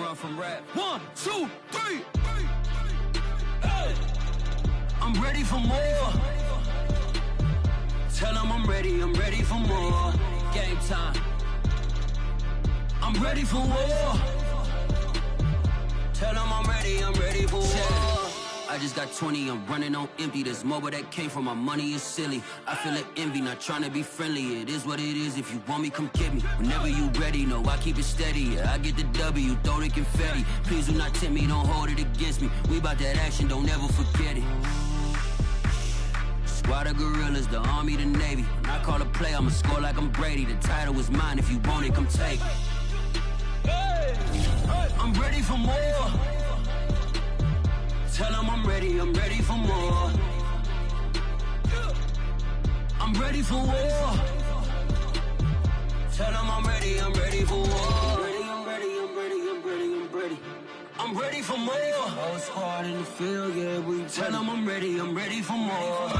run from rap. 1, 2, 3. Hey. I'm ready for more. Tell them I'm ready for more. Game time. I'm ready for war. Tell them I'm ready for war. I just got 20, I'm running on empty. This mobile that came from my money is silly. I feel like envy, not trying to be friendly. It is what it is, if you want me, come get me. Whenever you ready, no, I keep it steady. Yeah, I get the W, throw the confetti. Please do not tempt me, don't hold it against me. We about that action, don't ever forget it. Squad of gorillas, the army, the navy. When I call a play, I'ma score like I'm Brady. The title is mine, if you want it, come take it. I'm ready for more. Tell them I'm ready for more. I'm ready for war. Tell them I'm ready for war. I'm ready for more. Whole squad in the field, yeah, we tell them I'm ready for more.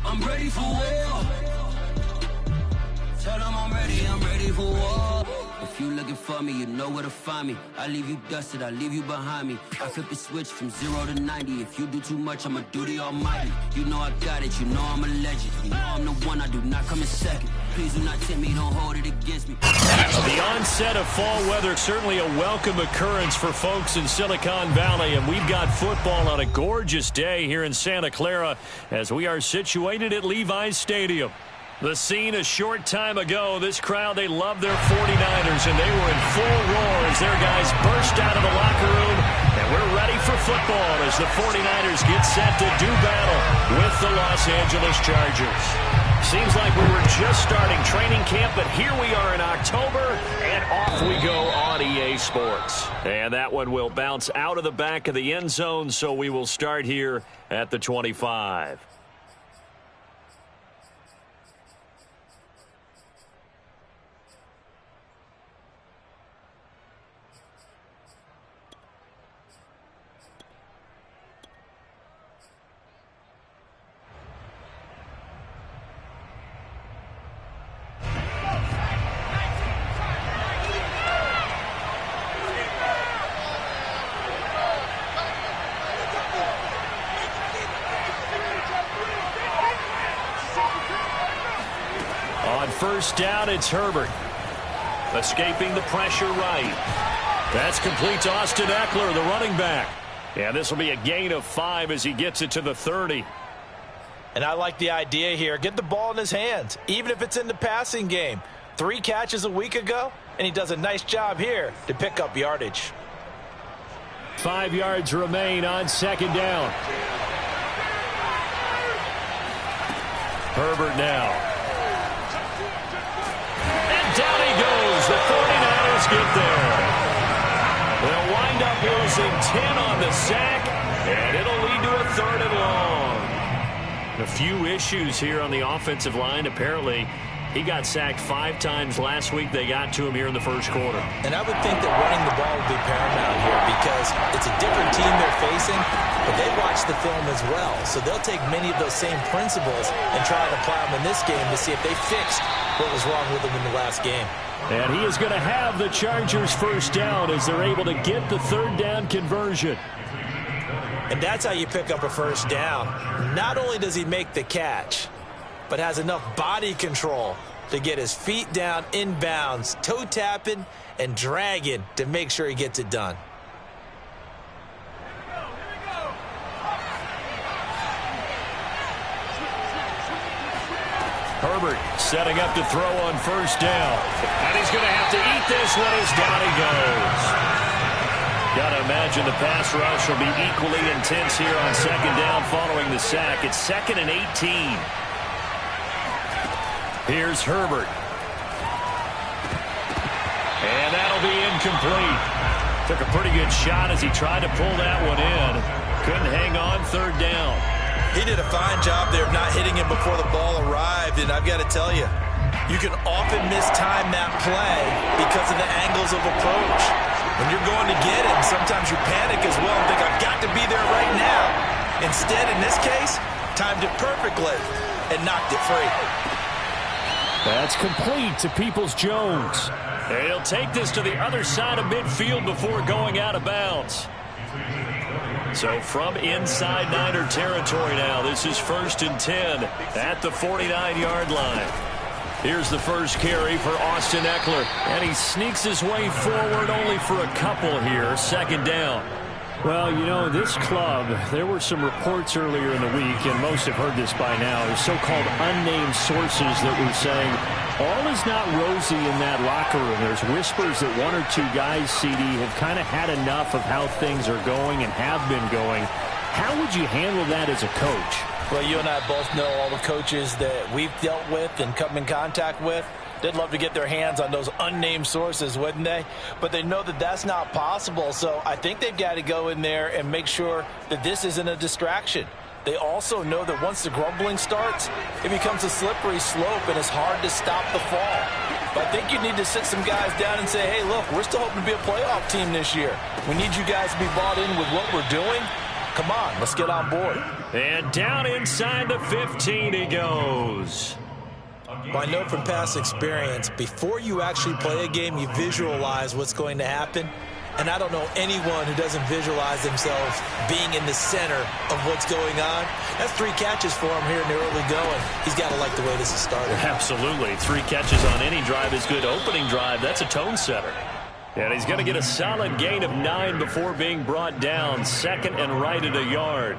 I'm ready for war. Tell them I'm ready for war. If you looking for me, you know where to find me. I leave you dusted, I leave you behind me. I flip the switch from 0 to 90. If you do too much, I'ma do the almighty. You know I got it, you know I'm a legend. You know I'm the one, I do not come in second. Please do not tempt me, don't hold it against me. The onset of fall weather, certainly a welcome occurrence for folks in Silicon Valley. And we've got football on a gorgeous day here in Santa Clara as we are situated at Levi's Stadium. The scene a short time ago, this crowd, they love their 49ers, and they were in full roar as their guys burst out of the locker room. And we're ready for football as the 49ers get set to do battle with the Los Angeles Chargers. Seems like we were just starting training camp, but here we are in October, and off we go on EA Sports. And that one will bounce out of the back of the end zone, so we will start here at the 25. First down, it's Herbert. Escaping the pressure right. That's complete to Austin Eckler, the running back. Yeah, this will be a gain of 5 as he gets it to the 30. And I like the idea here. Get the ball in his hands, even if it's in the passing game. 3 catches a week ago, and he does a nice job here to pick up yardage. 5 yards remain on second down. Herbert now. Down he goes. The 49ers get there. They'll wind up losing 10 on the sack, and it'll lead to a 3rd and long. A few issues here on the offensive line. Apparently, he got sacked 5 times last week. They got to him here in the first quarter. And I would think that running the ball would be paramount here because it's a different team they're facing, but they watch the film as well. So they'll take many of those same principles and try and apply them in this game to see if they fixed what was wrong with them in the last game. And he is going to have the Chargers first down as they're able to get the 3rd down conversion. And that's how you pick up a first down. Not only does he make the catch, but has enough body control to get his feet down inbounds, toe tapping and dragging to make sure he gets it done. Herbert setting up to throw on first down. And he's going to have to eat this one as down he goes. Got to imagine the pass rush will be equally intense here on second down following the sack. It's 2nd and 18. Here's Herbert. And that'll be incomplete. Took a pretty good shot as he tried to pull that one in. Couldn't hang on 3rd down. He did a fine job there of not hitting him before the ball arrived, and I've got to tell you, you can often mistime that play because of the angles of approach. When you're going to get him, sometimes you panic as well and think, I've got to be there right now. Instead, in this case, timed it perfectly and knocked it free. That's complete to Peoples-Jones. And he'll take this to the other side of midfield before going out of bounds. So from inside Niner territory now, this is 1st and 10 at the 49-yard line. Here's the first carry for Austin Ekeler, and he sneaks his way forward only for a couple here, 2nd down. Well, you know, this club, there were some reports earlier in the week, and most have heard this by now, there's so-called unnamed sources that were saying all is not rosy in that locker room. There's whispers that 1 or 2 guys, CD, have kind of had enough of how things are going and have been going. How would you handle that as a coach? Well, you and I both know all the coaches that we've dealt with and come in contact with. They'd love to get their hands on those unnamed sources, wouldn't they? But they know that that's not possible, so I think they've got to go in there and make sure that this isn't a distraction. They also know that once the grumbling starts, it becomes a slippery slope and it's hard to stop the fall. But I think you need to sit some guys down and say, hey, look, we're still hoping to be a playoff team this year. We need you guys to be bought in with what we're doing. Come on, let's get on board. And down inside the 15 he goes. Well, I know from past experience, before you actually play a game, you visualize what's going to happen. And I don't know anyone who doesn't visualize themselves being in the center of what's going on. That's 3 catches for him here in the early going. He's got to like the way this is started. Absolutely. 3 catches on any drive is good. Opening drive, that's a tone setter. And he's going to get a solid gain of 9 before being brought down. 2nd and right at a yard.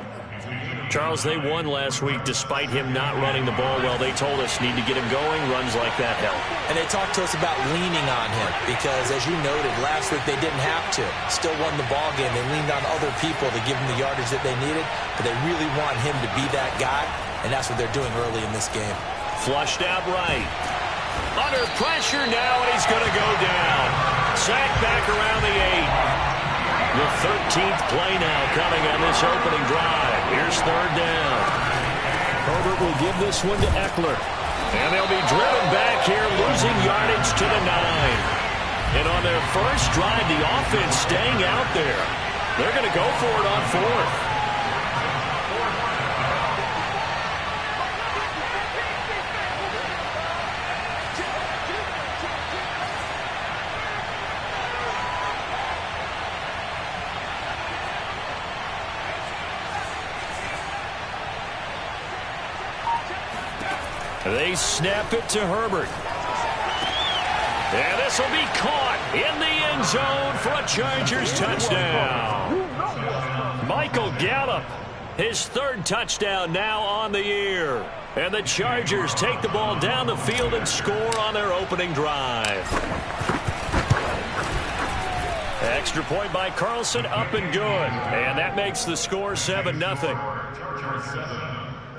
Charles, they won last week despite him not running the ball well. They told us need to get him going. Runs like that help. And they talked to us about leaning on him because, as you noted, last week they didn't have to. Still won the ball game. They leaned on other people to give them the yardage that they needed, but they really want him to be that guy, and that's what they're doing early in this game. Flushed out right. Under pressure now, and he's going to go down. Sacked back around the 8. The 13th play now coming on this opening drive. Here's 3rd down. Herbert will give this one to Ekeler. And they'll be driven back here, losing yardage to the 9. And on their first drive, the offense staying out there. They're going to go for it on 4th. They snap it to Herbert. And this will be caught in the end zone for a Chargers touchdown. Michael Gallup, his 3rd touchdown now on the year. And the Chargers take the ball down the field and score on their opening drive. Extra point by Carlson, up and good. And that makes the score 7-0. Chargers 7,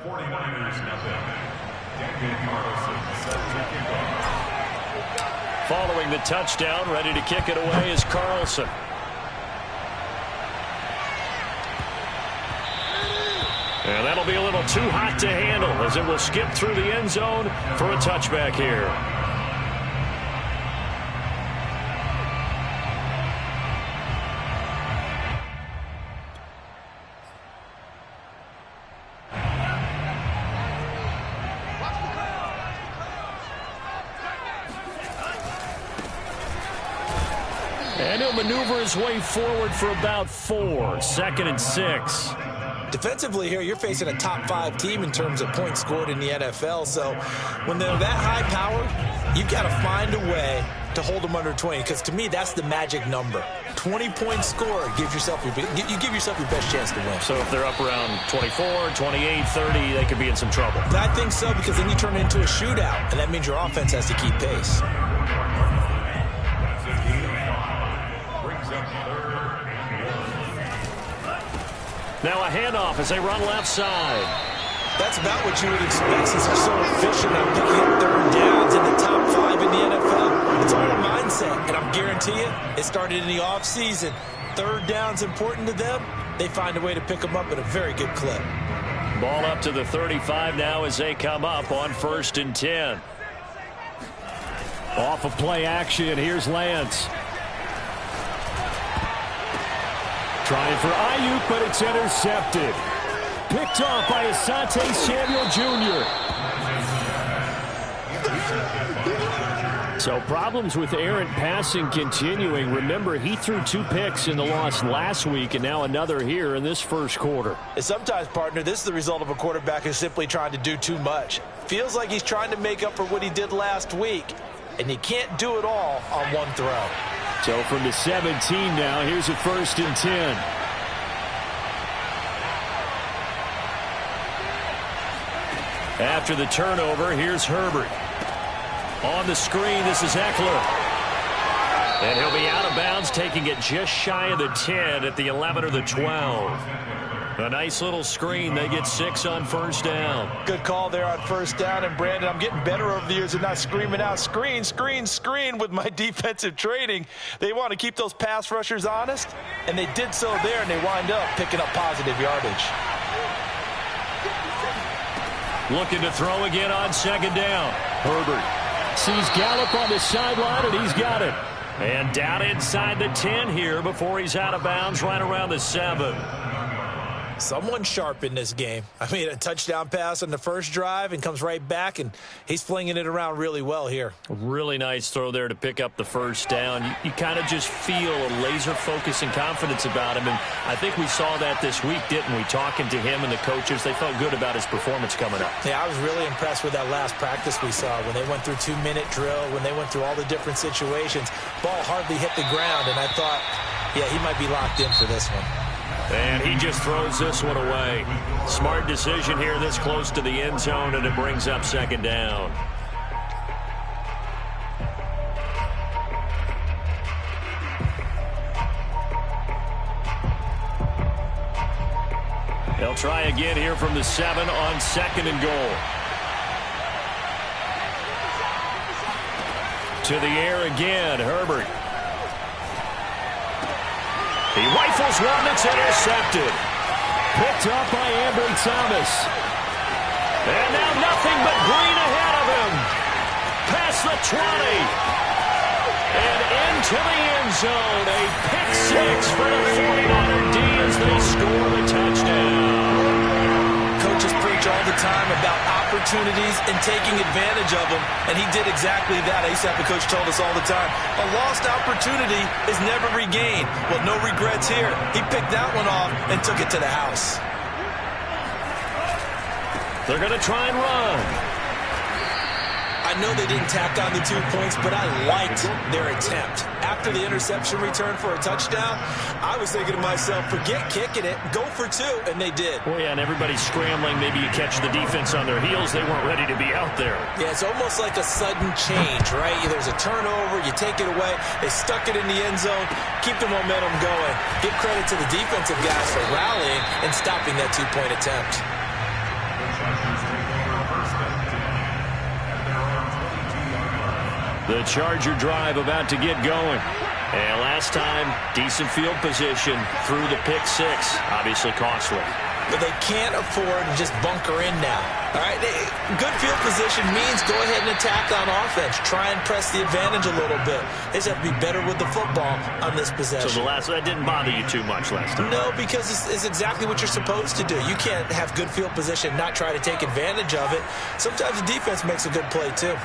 49ers nothing. Following the touchdown, ready to kick it away is Carlson. And that'll be a little too hot to handle as it will skip through the end zone for a touchback here. And he'll maneuver his way forward for about 4. 2nd and 6. Defensively here, you're facing a top 5 team in terms of points scored in the NFL. So when they're that high powered, you've got to find a way to hold them under 20. Because to me, that's the magic number. 20 points scored gives yourself you give yourself your best chance to win. So if they're up around 24, 28, 30, they could be in some trouble. I think so, because then you turn it into a shootout, and that means your offense has to keep pace. Now a handoff as they run left side. That's about what you would expect since they're so efficient at picking up 3rd downs in the top 5 in the NFL. It's all a mindset, and I'm guarantee you, it started in the offseason. 3rd down's important to them. They find a way to pick them up at a very good clip. Ball up to the 35 now as they come up on 1st and 10. Off of play action, here's Lance. Trying for Ayuk, but it's intercepted. Picked off by Asante Samuel Jr. So problems with errant passing continuing. Remember, he threw 2 picks in the loss last week and now another here in this first quarter. And sometimes, partner, this is the result of a quarterback who's simply trying to do too much. Feels like he's trying to make up for what he did last week, and you can't do it all on one throw. So from the 17 now, here's a 1st and 10. After the turnover, here's Herbert. On the screen, this is Eckler. And he'll be out of bounds, taking it just shy of the 10 at the 11 or the 12. A nice little screen. They get 6 on 1st down. Good call there on 1st down. And, Brandon, I'm getting better over the years and not screaming out, screen, screen, screen with my defensive training. They want to keep those pass rushers honest, and they did so there, and they wind up picking up positive yardage. Looking to throw again on 2nd down. Herbert sees Gallup on the sideline, and he's got it. And down inside the 10 here before he's out of bounds right around the 7. Someone sharp in this game. I mean, a touchdown pass on the first drive and comes right back, and he's flinging it around really well here. Really nice throw there to pick up the 1st down. You kind of just feel a laser focus and confidence about him, and I think we saw that this week, didn't we? Talking to him and the coaches, they felt good about his performance coming up. Yeah, I was really impressed with that last practice we saw when they went through 2-minute drill, when they went through all the different situations. Ball hardly hit the ground, and I thought, yeah, he might be locked in for this one. And he just throws this one away. Smart decision here this close to the end zone, and it brings up 2nd down. They'll try again here from the 7 on 2nd and goal. To the air again, Herbert. He rifles one that's intercepted. Picked up by Ambry Thomas. And now nothing but green ahead of him. Past the 20. And into the end zone. A pick 6 for the 49er D as they score the touchdown. Coaches preach all the time about opportunities and taking advantage of them, and he did exactly that. I used to have a coach told us all the time, a lost opportunity is never regained. Well, no regrets here. He picked that one off and took it to the house. They're going to try and run. I know they didn't tack on the 2 points, but I liked their attempt. After the interception return for a touchdown, I was thinking to myself, forget kicking it, go for 2, and they did. Well, yeah, and everybody's scrambling. Maybe you catch the defense on their heels. They weren't ready to be out there. Yeah, it's almost like a sudden change, right? There's a turnover, you take it away, they stuck it in the end zone, keep the momentum going. Give credit to the defensive guys for rallying and stopping that 2-point attempt. The Charger drive about to get going. And last time, decent field position through the pick 6. Obviously costly. But they can't afford to just bunker in now. All right, good field position means go ahead and attack on offense. Try and press the advantage a little bit. They just have to be better with the football on this possession. So that didn't bother you too much last time? No, because it's exactly what you're supposed to do. You can't have good field position, not try to take advantage of it. Sometimes the defense makes a good play too.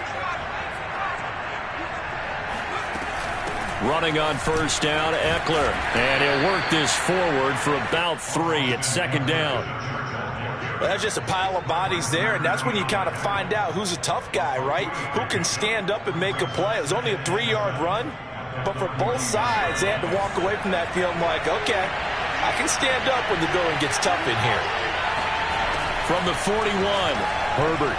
Running on 1st down, Eckler. And he'll work this forward for about 3 at 2nd down. Well, that's just a pile of bodies there, and that's when you kind of find out who's a tough guy, right? Who can stand up and make a play. It was only a 3-yard run, but for both sides, they had to walk away from that feeling like, okay, I can stand up when the going gets tough in here. From the 41, Herbert.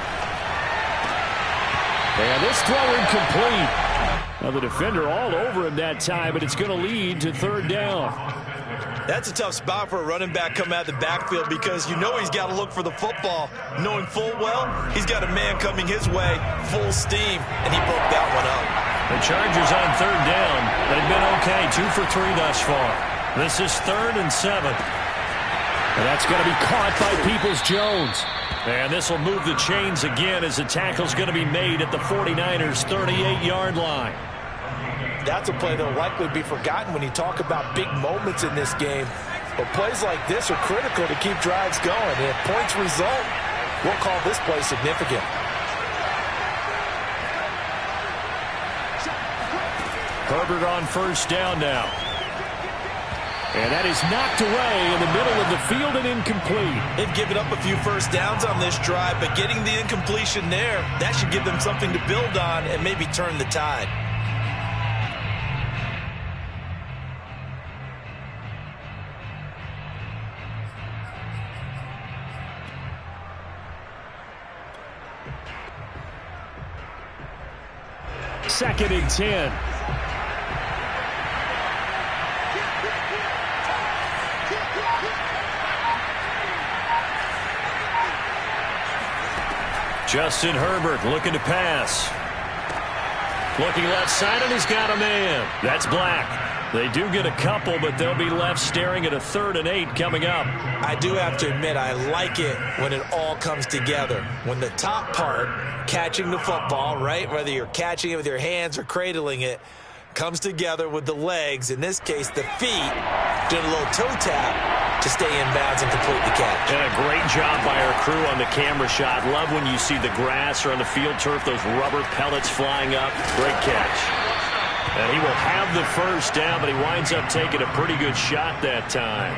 And this throw incomplete. Now the defender all over him that time, but it's going to lead to 3rd down. That's a tough spot for a running back coming out of the backfield because you know he's got to look for the football, knowing full well he's got a man coming his way, full steam, and he broke that one up. The Chargers on 3rd down. They've been okay, 2 for 3 thus far. This is 3rd and 7. And that's going to be caught by Peoples-Jones. And this will move the chains again as the tackle's going to be made at the 49ers' 38-yard line. That's a play that will likely be forgotten when you talk about big moments in this game. But plays like this are critical to keep drives going. And if points result, we'll call this play significant. Herbert on first down now. And that is knocked away in the middle of the field and incomplete. They've given up a few first downs on this drive, but getting the incompletion there, that should give them something to build on and maybe turn the tide. Second and 10. Justin Herbert looking to pass. Looking left side, and he's got a man. That's Black. They do get a couple, but they'll be left staring at a 3rd and 8 coming up. I do have to admit, I like it when it all comes together. When the top part, catching the football, right, whether you're catching it with your hands or cradling it, comes together with the legs, in this case the feet, doing a little toe tap to stay in bounds and complete the catch. And a great job by our crew on the camera shot. Love when you see the grass or on the field turf, those rubber pellets flying up. Great catch. And he will have the first down, but he winds up taking a pretty good shot that time.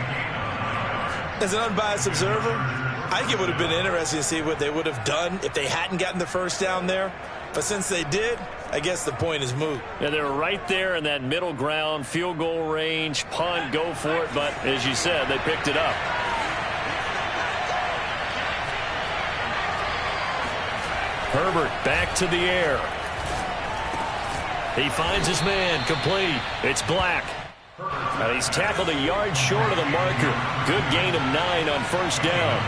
As an unbiased observer, I think it would have been interesting to see what they would have done if they hadn't gotten the first down there. But since they did, I guess the point is moot. And they're right there in that middle ground, field goal range, punt, go for it. But as you said, they picked it up. Herbert back to the air. He finds his man, complete. It's Black. And he's tackled a yard short of the marker. Good gain of 9 on first down.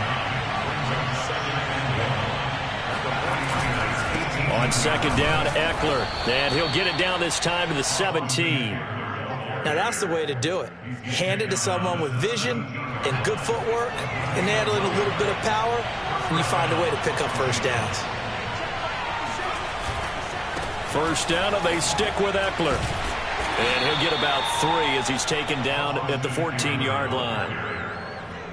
On second down, Eckler. And he'll get it down this time to the 17. Now that's the way to do it. Hand it to someone with vision and good footwork, and add in a little bit of power, and you find a way to pick up first downs. First down, and they stick with Eckler. And he'll get about 3 as he's taken down at the 14-yard line.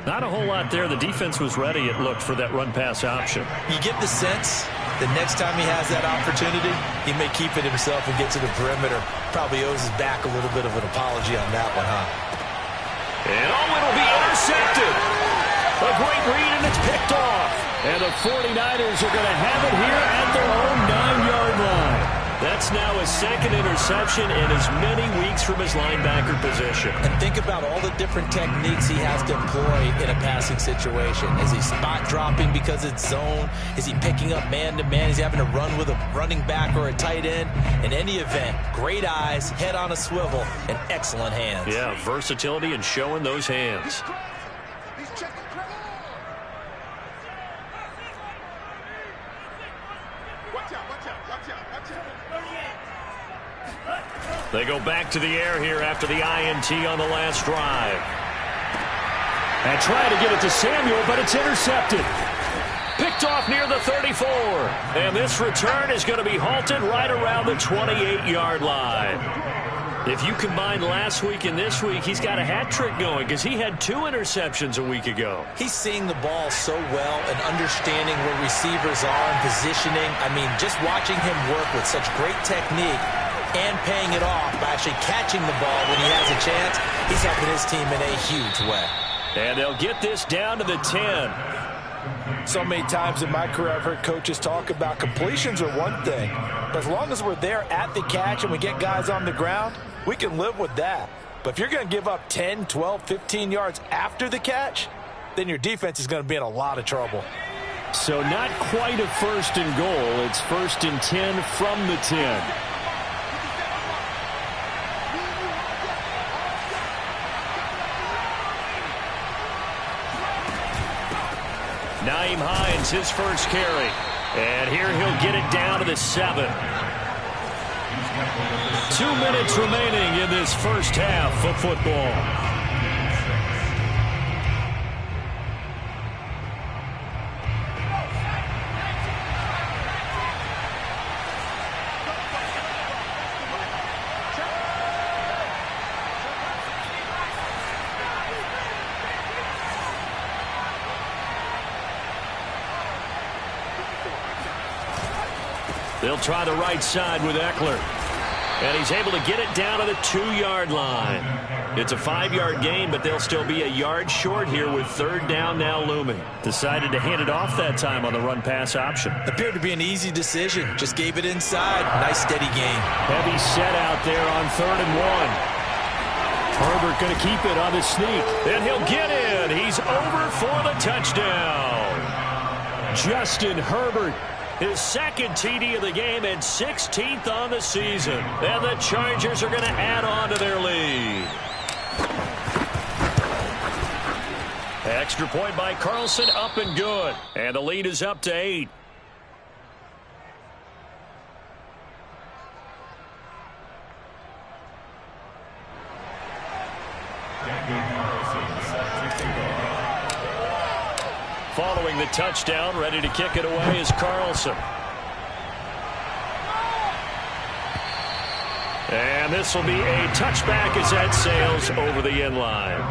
Not a whole lot there. The defense was ready, it looked, for that run-pass option. You get the sense the next time he has that opportunity, he may keep it himself and get to the perimeter. Probably owes his back a little bit of an apology on that one, huh? And it'll be intercepted. A great read, and it's picked off. And the 49ers are going to have it here at their own 9-yard line. That's now his second interception in as many weeks from his linebacker position. And think about all the different techniques he has to employ in a passing situation. Is he spot dropping because it's zone? Is he picking up man-to-man? Is he having to run with a running back or a tight end? In any event, great eyes, head on a swivel, and excellent hands. Yeah, versatility and showing those hands. They go back to the air here after the INT on the last drive. And try to get it to Samuel, but it's intercepted. Picked off near the 34. And this return is going to be halted right around the 28-yard line. If you combine last week and this week, he's got a hat trick going because he had 2 interceptions a week ago. He's seeing the ball so well and understanding where receivers are and positioning. I mean, just watching him work with such great technique and paying it off by actually catching the ball when he has a chance, he's helping his team in a huge way. And they'll get this down to the 10. So many times in my career, I've heard coaches talk about completions are one thing, but as long as we're there at the catch and we get guys on the ground, we can live with that. But if you're going to give up 10, 12, 15 yards after the catch, then your defense is going to be in a lot of trouble. So not quite a 1st and goal. It's 1st and 10 from the 10. Nyheim Hines, his first carry. And here he'll get it down to the 7. 2 minutes remaining in this first half of football. They'll try the right side with Eckler. And he's able to get it down to the 2-yard line. It's a 5-yard gain, but they'll still be a yard short here with 3rd down now looming. Decided to hand it off that time on the run-pass option. Appeared to be an easy decision. Just gave it inside. Nice steady gain. Heavy set out there on 3rd and 1. Herbert going to keep it on the sneak. And he'll get in. He's over for the touchdown. Justin Herbert, his 2nd TD of the game and 16th on the season. And the Chargers are going to add on to their lead. Extra point by Carlson, up and good. And the lead is up to 8. Following the touchdown, ready to kick it away is Carlson. And this will be a touchback as that sails over the end line.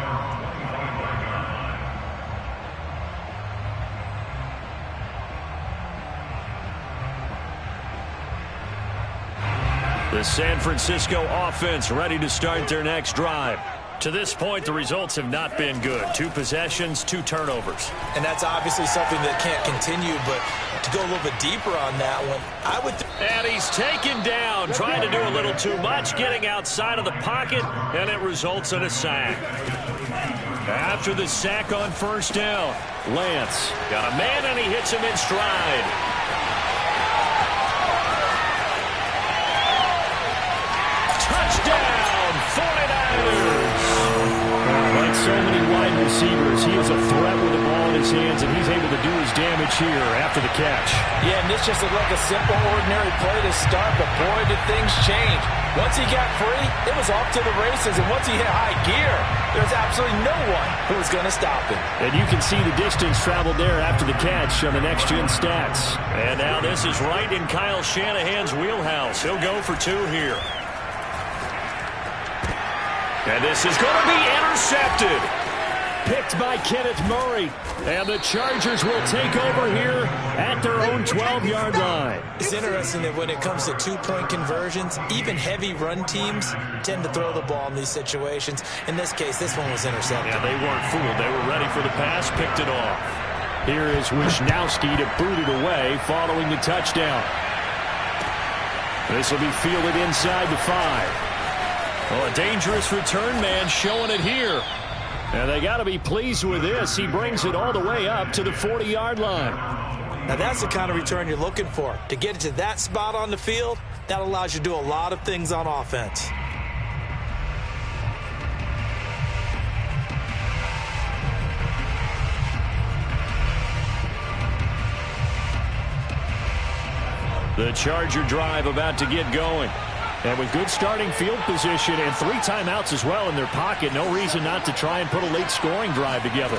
The San Francisco offense ready to start their next drive. To this point, the results have not been good. 2 possessions, 2 turnovers. And that's obviously something that can't continue, but to go a little bit deeper on that one, I would... And he's taken down, trying to do a little too much, getting outside of the pocket, and it results in a sack. After the sack on 1st down, Lance got a man, and he hits him in stride. Touchdown, 49ers! Like so many wide receivers, he is a threat with the ball in his hands, and he's able to do his damage here after the catch. Yeah, and this just looked like a simple, ordinary play to start, but boy, did things change. Once he got free, it was off to the races, and once he hit high gear, there's absolutely no one who was going to stop him. And you can see the distance traveled there after the catch on the next-gen stats. And now this is right in Kyle Shanahan's wheelhouse. He'll go for 2 here. And this is going to be intercepted. Picked by Kenneth Murray. And the Chargers will take over here at their own 12-yard line. It's interesting that when it comes to 2-point conversions, even heavy run teams tend to throw the ball in these situations. In this case, this one was intercepted. Yeah, they weren't fooled. They were ready for the pass, picked it off. Here is Wisnowski to boot it away following the touchdown. This will be fielded inside the 5. Well, a dangerous return man showing it here. And they got to be pleased with this. He brings it all the way up to the 40-yard line. Now, that's the kind of return you're looking for. To get it to that spot on the field, that allows you to do a lot of things on offense. The Charger drive about to get going. And with good starting field position and 3 timeouts as well in their pocket, no reason not to try and put a late scoring drive together.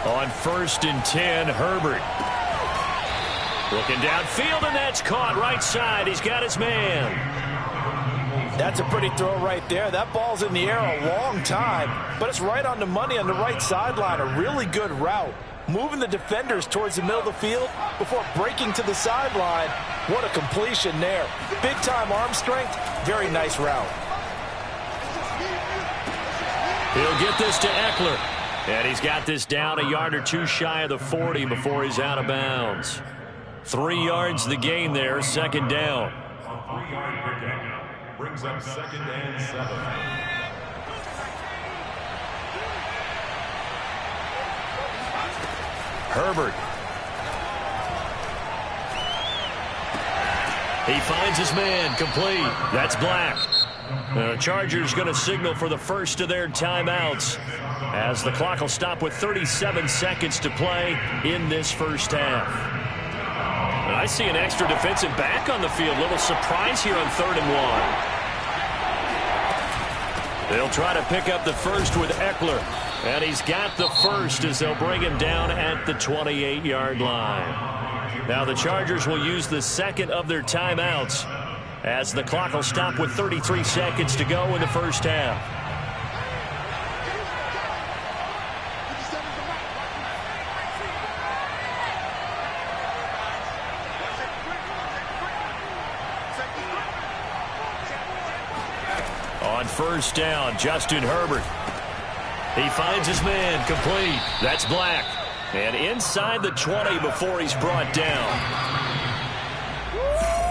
On 1st and 10, Herbert. Looking downfield, and that's caught right side. He's got his man. That's a pretty throw right there. That ball's in the air a long time, but it's right on the money on the right sideline. A really good route. Moving the defenders towards the middle of the field before breaking to the sideline. What a completion there. Big-time arm strength. Very nice route. He'll get this to Eckler. And he's got this down a yard or 2 shy of the 40 before he's out of bounds. 3 yards the gain there, 2nd down. A 3-yard pickup brings up 2nd and 7. Herbert. He finds his man, complete. That's Black. The Chargers going to signal for the first of their timeouts as the clock will stop with 37 seconds to play in this first half. And I see an extra defensive back on the field. Little surprise here on 3rd and 1. They'll try to pick up the first with Eckler. And he's got the first as they'll bring him down at the 28-yard line. Now the Chargers will use the second of their timeouts as the clock will stop with 33 seconds to go in the first half. On first down, Justin Herbert. He finds his man, complete. That's Black. And inside the 20 before he's brought down.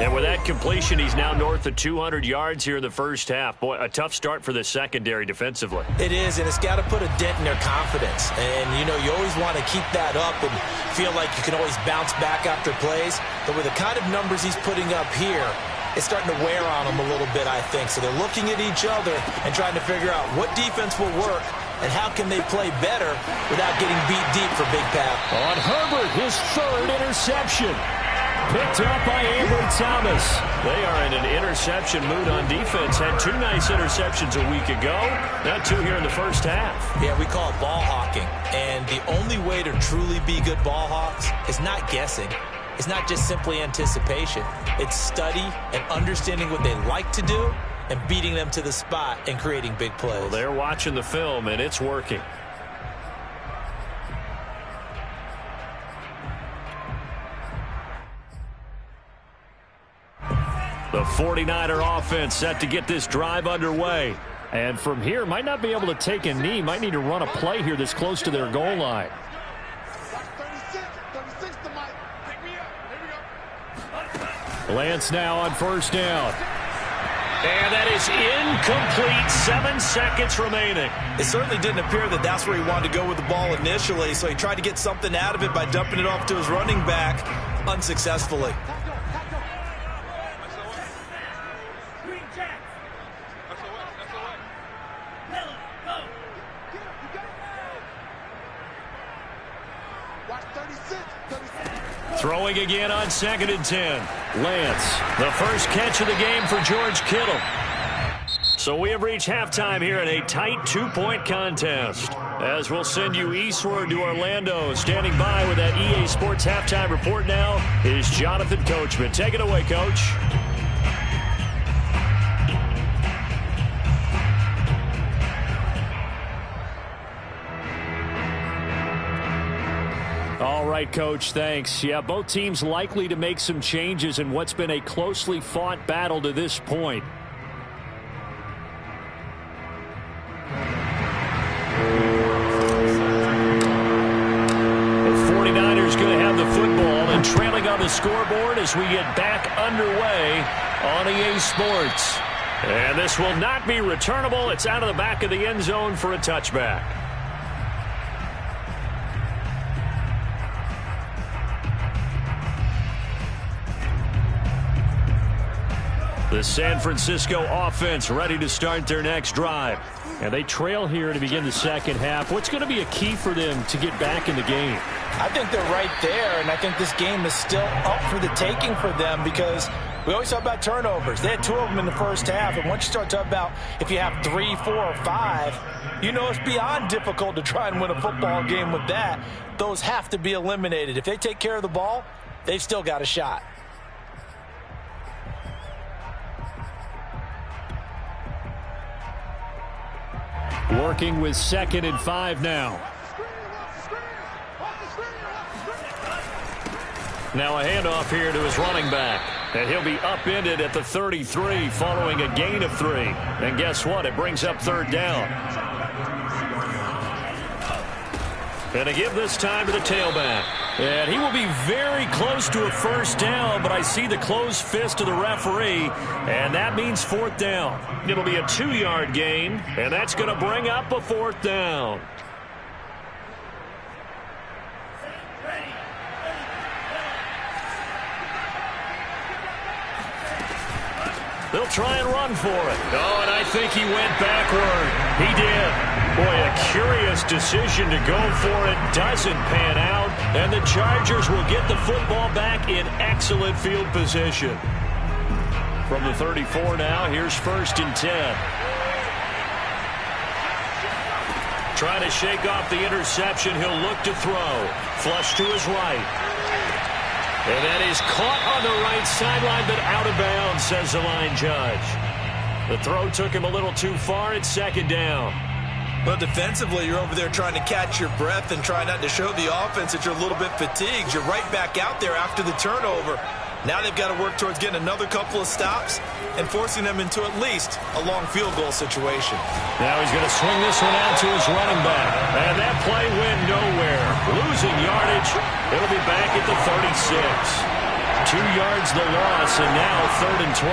And with that completion, he's now north of 200 yards here in the first half. Boy, a tough start for the secondary defensively. It is, and it's got to put a dent in their confidence. And, you know, you always want to keep that up and feel like you can always bounce back after plays. But with the kind of numbers he's putting up here, it's starting to wear on them a little bit, I think. So they're looking at each other and trying to figure out what defense will work and how can they play better without getting beat deep for Big Pat. On Herbert, his third interception. Picked up by Ambry Thomas. They are in an interception mood on defense. Had 2 nice interceptions a week ago. Now 2 here in the first half. Yeah, we call it ball hawking. And the only way to truly be good ball hawks is not guessing. It's not just simply anticipation. It's study and understanding what they like to do and beating them to the spot and creating big plays. Well, they're watching the film, and it's working. The 49er offense set to get this drive underway. And from here, might not be able to take a knee. Might need to run a play here that's close to their goal line. Lance now on first down. And that is incomplete. 7 seconds remaining. It certainly didn't appear that that's where he wanted to go with the ball initially, so he tried to get something out of it by dumping it off to his running back unsuccessfully. Throwing again on 2nd and 10. Lance, the first catch of the game for George Kittle. So we have reached halftime here in a tight 2-point contest. As we'll send you eastward to Orlando. Standing by with that EA Sports halftime report now is Jonathan Coachman. Take it away, Coach. All right, Coach, thanks. Yeah, both teams likely to make some changes in what's been a closely fought battle to this point. The 49ers going to have the football and trailing on the scoreboard as we get back underway on EA Sports. And this will not be returnable. It's out of the back of the end zone for a touchback. The San Francisco offense ready to start their next drive. And they trail here to begin the second half. What's going to be a key for them to get back in the game? I think they're right there, and I think this game is still up for the taking for them because we always talk about turnovers. They had 2 of them in the first half, and once you start talking about if you have 3, 4, or 5, you know it's beyond difficult to try and win a football game with that. Those have to be eliminated. If they take care of the ball, they've still got a shot. Working with 2nd and 5 now. Now a handoff here to his running back. And he'll be upended at the 33 following a gain of 3. And guess what? It brings up 3rd down. And to give this time to the tailback. And he will be very close to a first down, but I see the closed fist of the referee, and that means 4th down. It'll be a 2-yard gain, and that's going to bring up a 4th down. They'll try and run for it. Oh, and I think he went backward. He did. Boy, a curious decision to go for it. Doesn't pan out. And the Chargers will get the football back in excellent field position. From the 34 now, here's 1st and 10. Trying to shake off the interception. He'll look to throw. Flush to his right. And that is caught on the right sideline, but out of bounds, says the line judge. The throw took him a little too far. It's 2nd down. Well, defensively, you're over there trying to catch your breath and try not to show the offense that you're a little bit fatigued. You're right back out there after the turnover. Now they've got to work towards getting another couple of stops and forcing them into at least a long field goal situation. Now he's going to swing this one out to his running back. And that play went nowhere. Losing yardage. It'll be back at the 36. 2 yards the loss, and now 3rd and 12.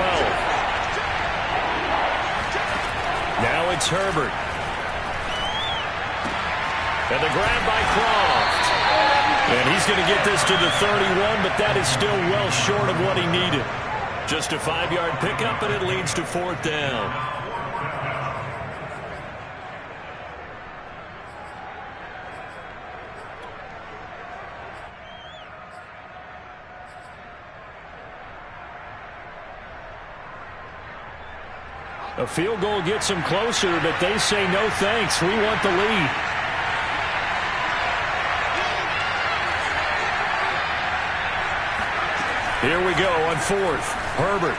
Now it's Herbert. And the grab by Croft. And he's going to get this to the 31, but that is still well short of what he needed. Just a 5-yard pickup, and it leads to 4th down. A field goal gets them closer, but they say no thanks. We want the lead. Here we go on 4th. Herbert.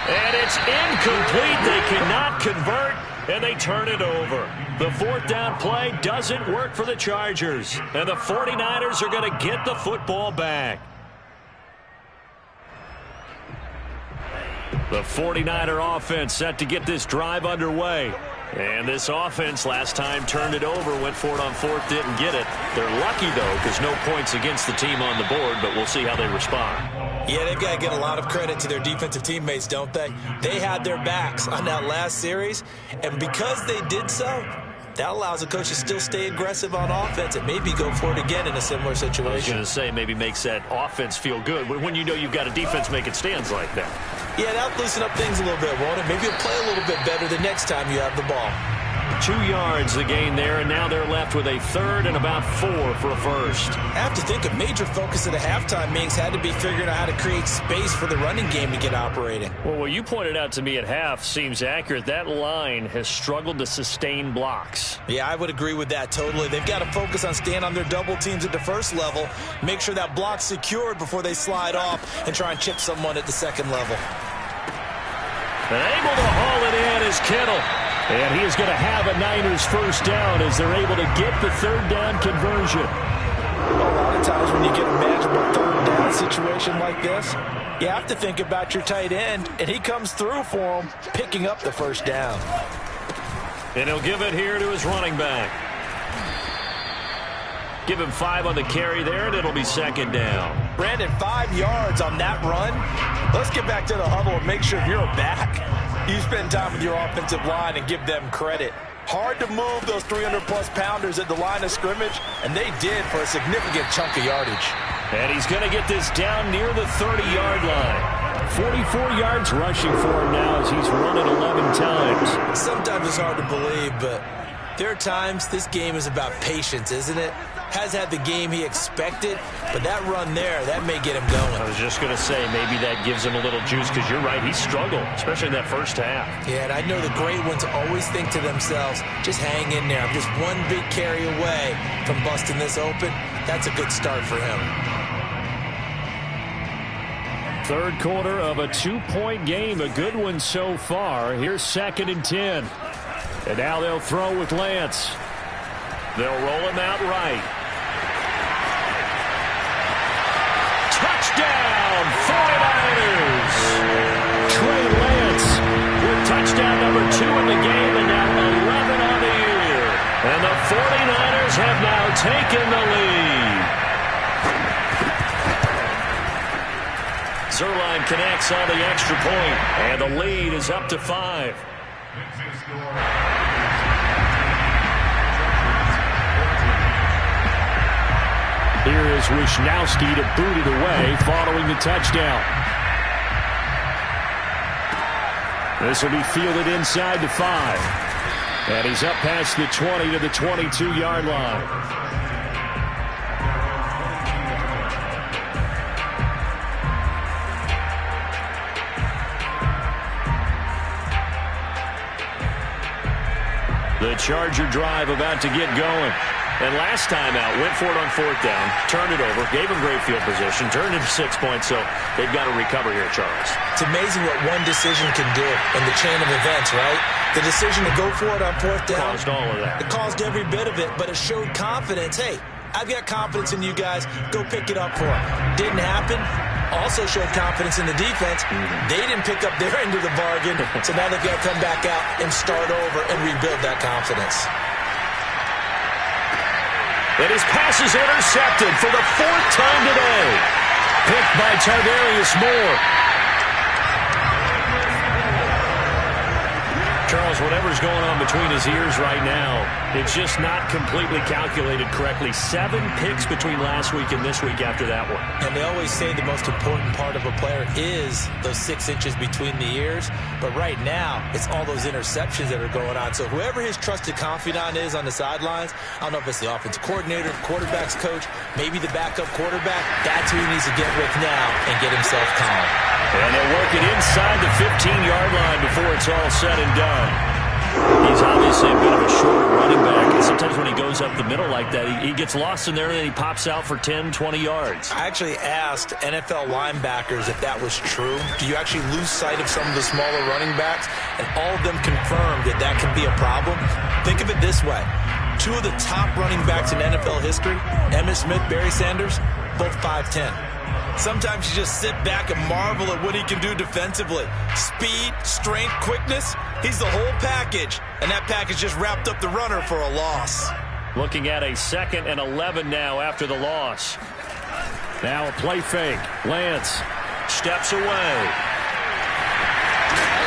And it's incomplete. They cannot convert, and they turn it over. The 4th down play doesn't work for the Chargers, and the 49ers are going to get the football back. The 49er offense set to get this drive underway. And this offense last time turned it over, went for it on 4th, didn't get it. They're lucky, though, because no points against the team on the board, but we'll see how they respond. Yeah, they've got to get a lot of credit to their defensive teammates, don't they? They had their backs on that last series, and because they did so, that allows the coach to still stay aggressive on offense and maybe go for it again in a similar situation. I was going to say, maybe makes that offense feel good when you know you've got a defense making stands like that. Yeah, that'll loosen up things a little bit, won't it? Maybe you'll play a little bit better the next time you have the ball. 2 yards the gain there, and now they're left with a 3rd and about 4 for a first. I have to think a major focus of the halftime meetings had to be figuring out how to create space for the running game to get operating. Well, what you pointed out to me at half seems accurate. That line has struggled to sustain blocks. Yeah, I would agree with that totally. They've got to focus on staying on their double teams at the first level, make sure that block's secured before they slide off and try and chip someone at the second level. And able to haul it in is Kittle. And he is going to have a Niners first down as they're able to get the 3rd down conversion. A lot of times when you get a manageable 3rd down situation like this, you have to think about your tight end, and he comes through for him, picking up the first down. And he'll give it here to his running back. Give him 5 on the carry there, and it'll be 2nd down. Brandon, 5 yards on that run. Let's get back to the huddle and make sure if you're a back, you spend time with your offensive line and give them credit. Hard to move those 300-plus pounders at the line of scrimmage, and they did for a significant chunk of yardage. And he's going to get this down near the 30-yard line. 44 yards rushing for him now as he's run it 11 times. Sometimes it's hard to believe, but there are times this game is about patience, isn't it? Has had the game he expected, but that run there, that may get him going. I was just going to say, maybe that gives him a little juice, because you're right, he struggled, especially in that first half. Yeah, and I know the great ones always think to themselves, just hang in there. I'm just one big carry away from busting this open. That's a good start for him. 3rd quarter of a 2-point game, a good one so far. Here's 2nd and 10. And now they'll throw with Lance. They'll roll him out right. Touchdown, 49ers! Trey Lance with touchdown number 2 in the game, and now 11 on the year. And the 49ers have now taken the lead. Zuerlein connects on the extra point, and the lead is up to 5. Here is Wisnowski to boot it away following the touchdown. This will be fielded inside the 5. And he's up past the 20 to the 22-yard line. The Charger drive about to get going. And last time out, went for it on 4th down, turned it over, gave him great field position, turned it to 6 points, so they've got to recover here, Charles. It's amazing what one decision can do in the chain of events, right? The decision to go for it on 4th down. Caused all of that. It caused every bit of it, but it showed confidence. Hey, I've got confidence in you guys. Go pick it up for it. Didn't happen. also showed confidence in the defense. They didn't pick up their end of the bargain, so now they've got to come back out and start over and rebuild that confidence. And his pass is intercepted for the 4th time today. Picked by Tarvarius Moore. Charles, whatever's going on between his ears right now, it's just not completely calculated correctly. 7 picks between last week and this week after that one. And they always say the most important part of a player is those 6 inches between the ears. But right now, it's all those interceptions that are going on. So whoever his trusted confidant is on the sidelines, I don't know if it's the offensive coordinator, quarterback's coach, maybe the backup quarterback, that's who he needs to get with now and get himself calm. And they'll work it inside the 15-yard line before it's all said and done. He's obviously a bit of a shorter running back, and sometimes when he goes up the middle like that, he gets lost in there and then he pops out for 10, 20 yards. I actually asked NFL linebackers if that was true. Do you actually lose sight of some of the smaller running backs? And all of them confirmed that that can be a problem. Think of it this way. 2 of the top running backs in NFL history, Emmitt Smith, Barry Sanders, both 5'10". Sometimes you just sit back and marvel at what he can do defensively. Speed, strength, quickness, he's the whole package. And that package just wrapped up the runner for a loss. Looking at a 2nd and 11 now after the loss. Now a play fake. Lance steps away.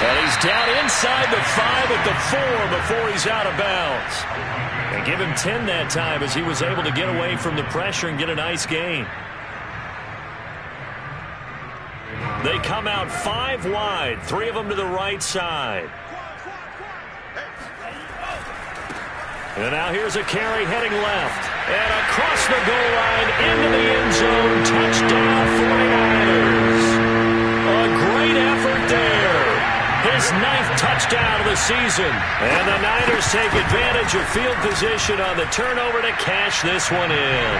And he's down inside the 5 at the 4 before he's out of bounds. And give him 10 that time as he was able to get away from the pressure and get a nice gain. They come out 5 wide, 3 of them to the right side. And now here's a carry heading left. And across the goal line into the end zone. Touchdown 49ers. A great effort there. His 9th touchdown of the season. And the Niners take advantage of field position on the turnover to cash this one in.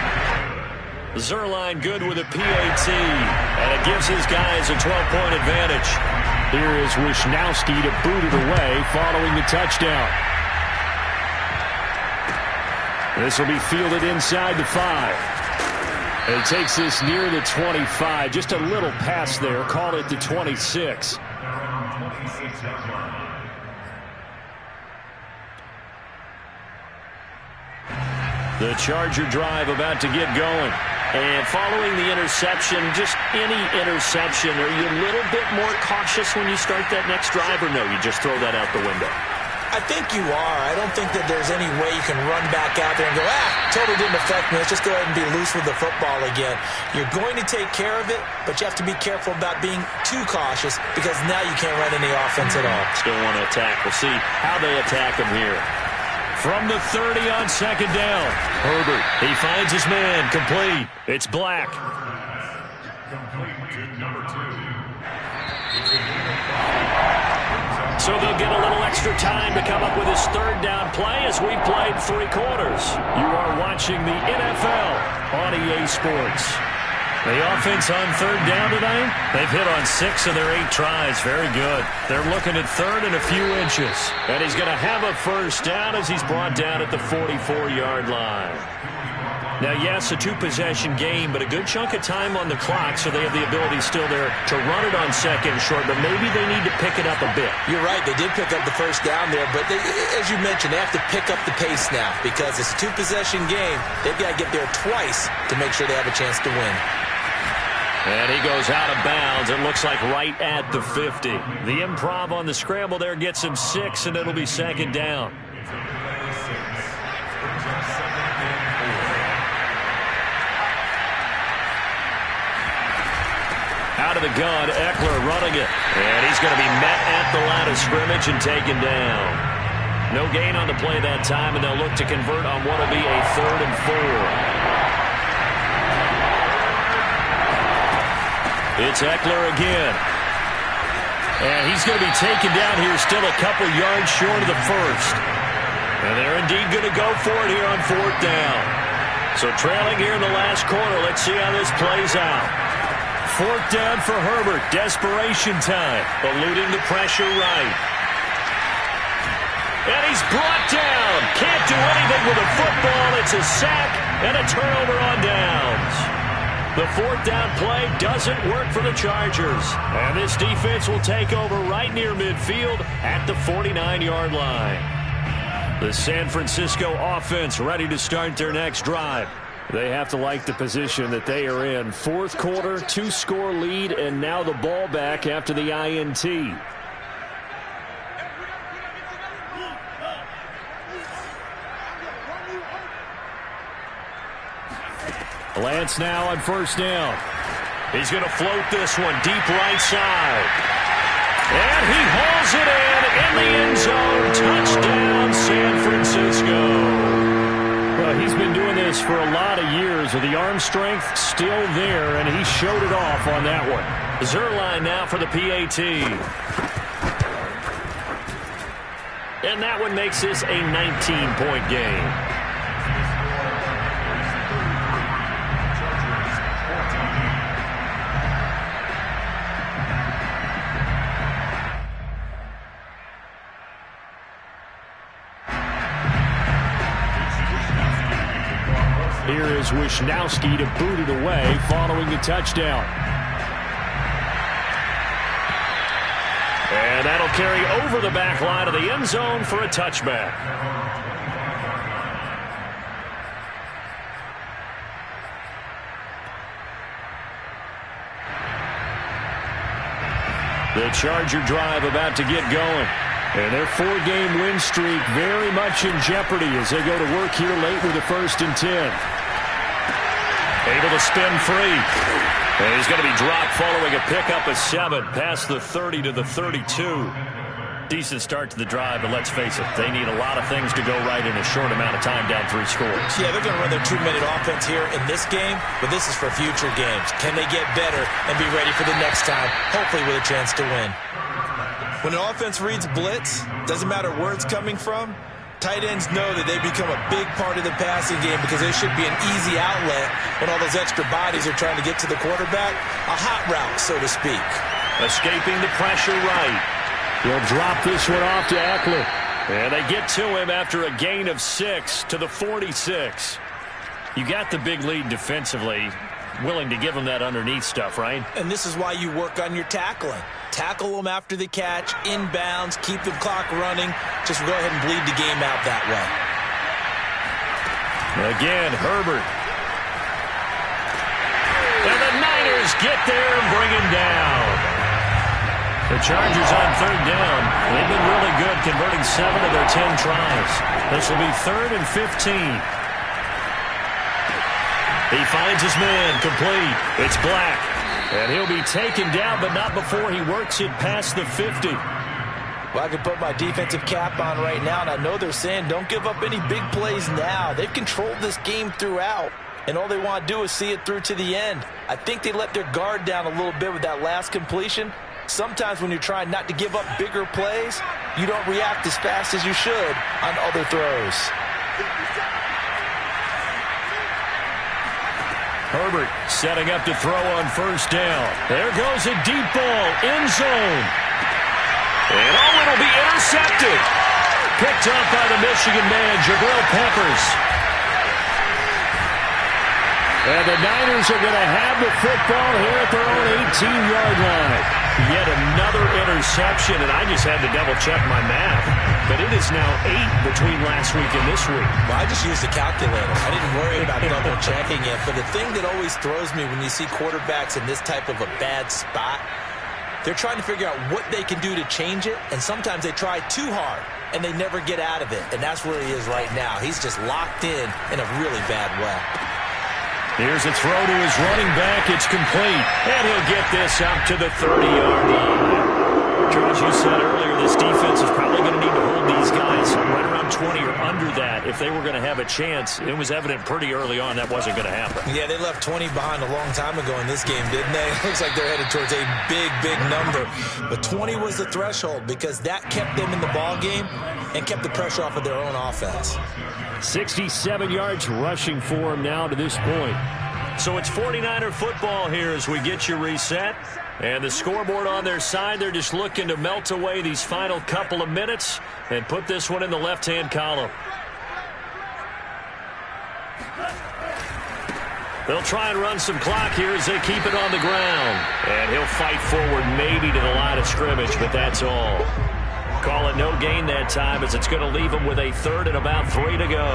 Zuerlein good with a PAT, and it gives his guys a 12-point advantage. Here is Wisnowski to boot it away following the touchdown. This will be fielded inside the 5. And it takes this near the 25. Just a little pass there. Call it the 26. The Charger drive about to get going. And following the interception, just any interception, are you a little bit more cautious when you start that next drive, or no, you just throw that out the window? I think you are. I don't think that there's any way you can run back out there and go, totally didn't affect me. Let's just go ahead and be loose with the football again. You're going to take care of it, but you have to be careful about being too cautious because now you can't run any offense at all. Still want to attack. We'll see how they attack him here. From the 30 on 2nd down. Herbert, he finds his man, complete. It's Black. Complete to number 2. So they'll get a little extra time to come up with his 3rd down play as we've played 3 quarters. You are watching the NFL on EA Sports. The offense on 3rd down tonight, they've hit on 6 of their 8 tries. Very good. They're looking at 3rd and a few inches. And he's going to have a 1st down as he's brought down at the 44-yard line. Now, yes, a 2-possession game, but a good chunk of time on the clock, so they have the ability still there to run it on 2nd and short, but maybe they need to pick it up a bit. You're right. They did pick up the 1st down there, but as you mentioned, they have to pick up the pace now because it's a 2-possession game. They've got to get there twice to make sure they have a chance to win. And he goes out of bounds. It looks like right at the 50. The improv on the scramble there gets him 6, and it'll be 2nd down. Out of the gun, Eckler running it. And he's going to be met at the line of scrimmage and taken down. No gain on the play that time, and they'll look to convert on what will be a 3rd and 4. It's Eckler again. And he's going to be taken down here still a couple yards short of the 1st. And they're indeed going to go for it here on 4th down. So trailing here in the last quarter, let's see how this plays out. 4th down for Herbert. Desperation time. Eluding the pressure right. And he's brought down. Can't do anything with the football. It's a sack and a turnover on downs. The fourth down play doesn't work for the Chargers. And this defense will take over right near midfield at the 49-yard line. The San Francisco offense ready to start their next drive. They have to like the position that they are in. Fourth quarter, 2-score lead, and now the ball back after the INT. Lance now on first down. He's going to float this one deep right side. And he hauls it in the end zone. Touchdown, San Francisco. Well, he's been doing this for a lot of years with the arm strength still there, and he showed it off on that one. Zuerlein now for the PAT. And that one makes this a 19-point game. Here is Wisnowski to boot it away following the touchdown. And that'll carry over the back line of the end zone for a touchback. The Charger drive about to get going. And their 4-game win streak very much in jeopardy as they go to work here late with a 1st and 10. Able to spin free. And he's going to be dropped following a pickup of 7 past the 30 to the 32. Decent start to the drive, but let's face it, they need a lot of things to go right in a short amount of time down 3 scores. Yeah, they're going to run their 2-minute offense here in this game, but this is for future games. Can they get better and be ready for the next time, hopefully with a chance to win? When an offense reads blitz, doesn't matter where it's coming from, tight ends know that they become a big part of the passing game because there should be an easy outlet when all those extra bodies are trying to get to the quarterback. A hot route, so to speak. Escaping the pressure right. He'll drop this one off to Eckler. And they get to him after a gain of 6 to the 46. You got the big lead defensively. Willing to give him that underneath stuff, right? And this is why you work on your tackling. Tackle them after the catch, inbounds, keep the clock running. Just go ahead and bleed the game out that way. Again, Herbert. And the Niners get there and bring him down. The Chargers on 3rd down. They've been really good, converting 7 of their 10 tries. This will be 3rd and 15. He finds his man, complete. It's Black. And he'll be taken down, but not before he works it past the 50. Well, I can put my defensive cap on right now, and I know they're saying don't give up any big plays now. They've controlled this game throughout, and all they want to do is see it through to the end. I think they let their guard down a little bit with that last completion. Sometimes when you're trying not to give up bigger plays, you don't react as fast as you should on other throws. Herbert setting up to throw on 1st down. There goes a deep ball, end zone. And it'll be intercepted. Picked up by the Michigan man, Jabril Peppers. And the Niners are going to have the football here at their own 18-yard line. Yet another interception, and I just had to double-check my math. But it is now 8 between last week and this week. Well, I just used a calculator. I didn't worry about double-checking it. But the thing that always throws me when you see quarterbacks in this type of a bad spot, they're trying to figure out what they can do to change it, and sometimes they try too hard, and they never get out of it. And that's where he is right now. He's just locked in a really bad way. Here's a throw to his running back. It's complete. And he'll get this up to the 30-yard line. George, you said earlier this defense is probably going to need to hold these guys right around 20 or under that if they were going to have a chance. It was evident pretty early on that wasn't going to happen. Yeah, they left 20 behind a long time ago in this game, didn't they? It looks like they're headed towards a big, big number. But 20 was the threshold because that kept them in the ball game and kept the pressure off of their own offense. 67 yards rushing for him now to this point. So it's 49er football here as we get you reset. And the scoreboard on their side, they're just looking to melt away these final couple of minutes and put this one in the left-hand column. They'll try and run some clock here as they keep it on the ground. And he'll fight forward maybe to the line of scrimmage, but that's all. Call it no gain that time as it's going to leave him with a third and about 3 to go.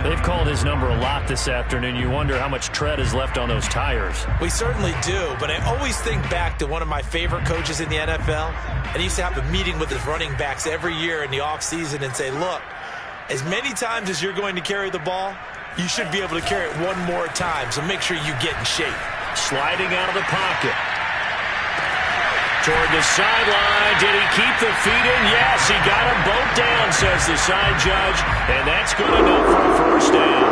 They've called his number a lot this afternoon. You wonder how much tread is left on those tires. We certainly do, but I always think back to one of my favorite coaches in the NFL. And he used to have a meeting with his running backs every year in the offseason and say, look, as many times as you're going to carry the ball, you should be able to carry it one more time, so make sure you get in shape. Sliding out of the pocket. Toward the sideline. Did he keep the feet in? Yes, he got them both down, says the side judge. And that's good enough for a first down.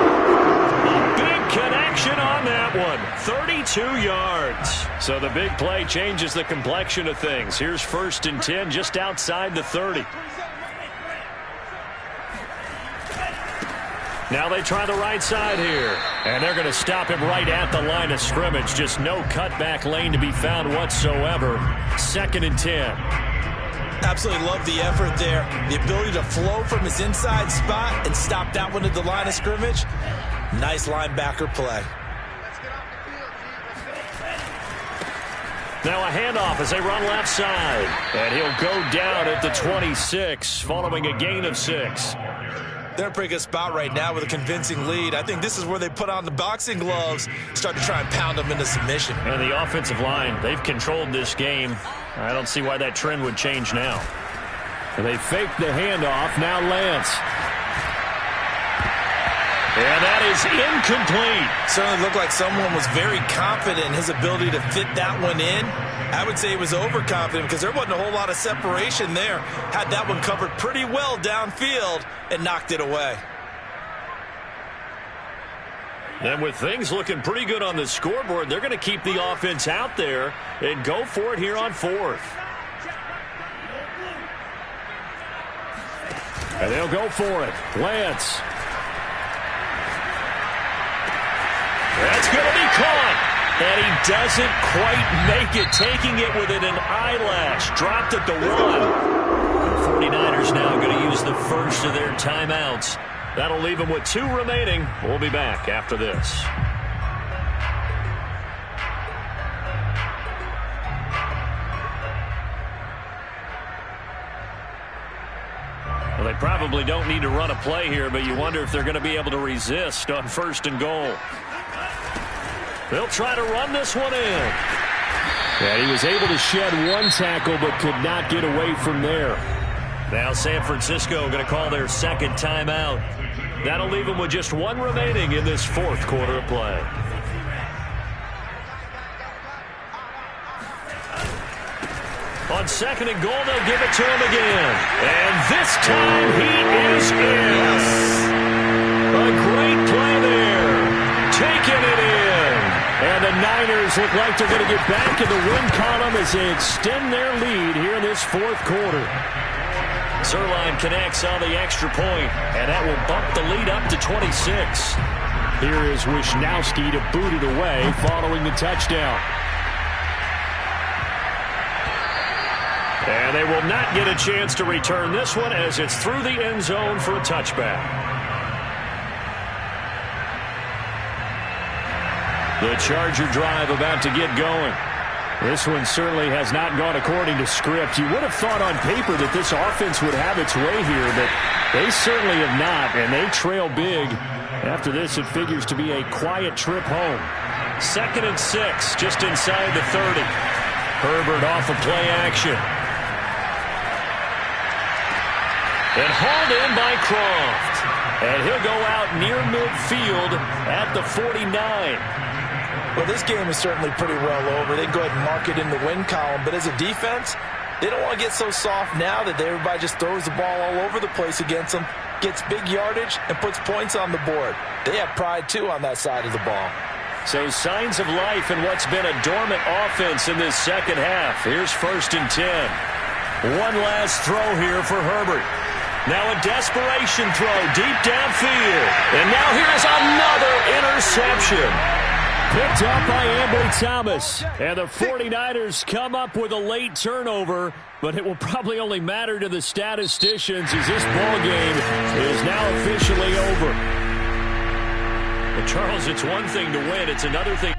A big connection on that one. 32 yards. So the big play changes the complexion of things. Here's 1st and 10 just outside the 30. Now they try the right side here. And they're going to stop him right at the line of scrimmage. Just no cutback lane to be found whatsoever. 2nd and 10. Absolutely love the effort there. The ability to flow from his inside spot and stop that one at the line of scrimmage. Nice linebacker play. Now a handoff as they run left side. And he'll go down at the 26 following a gain of 6. They're in a pretty good spot right now with a convincing lead. I think this is where they put on the boxing gloves, start to try and pound them into submission. And the offensive line, they've controlled this game. I don't see why that trend would change now. They faked the handoff. Now Lance. And that is incomplete. Certainly looked like someone was very confident in his ability to fit that one in. I would say he was overconfident because there wasn't a whole lot of separation there. Had that one covered pretty well downfield and knocked it away. And with things looking pretty good on the scoreboard, they're going to keep the offense out there and go for it here on 4th. And they'll go for it. Lance. That's going to be caught. And he doesn't quite make it, taking it within an eyelash. Dropped at the 1. The 49ers now going to use the first of their timeouts. That'll leave them with 2 remaining. We'll be back after this. Well, they probably don't need to run a play here, but you wonder if they're going to be able to resist on 1st and goal. They'll try to run this one in. And he was able to shed 1 tackle but could not get away from there. Now San Francisco going to call their 2nd timeout. That'll leave them with just 1 remaining in this 4th quarter of play. On 2nd and goal, they'll give it to him again. And this time he is in. A great play there. Taking it in. And the Niners look like they're going to get back in the win column as they extend their lead here in this 4th quarter. Zuerlein connects on the extra point, and that will bump the lead up to 26. Here is Wisnowski to boot it away following the touchdown. And they will not get a chance to return this one as it's through the end zone for a touchback. The Charger drive about to get going. This one certainly has not gone according to script. You would have thought on paper that this offense would have its way here, but they certainly have not, and they trail big. After this, it figures to be a quiet trip home. 2nd and 6, just inside the 30. Herbert off of play action. And hauled in by Croft. And he'll go out near midfield at the 49. Well, this game is certainly pretty well over. They can go ahead and mark it in the win column. But as a defense, they don't want to get so soft now that everybody just throws the ball all over the place against them, gets big yardage, and puts points on the board. They have pride, too, on that side of the ball. So signs of life in what's been a dormant offense in this 2nd half. Here's 1st and 10. One last throw here for Herbert. Now a desperation throw deep downfield. And now here's another interception. Picked up by Ambry Thomas. And the 49ers come up with a late turnover, but it will probably only matter to the statisticians as this ball game is now officially over. Well, Charles, it's one thing to win. It's another thing.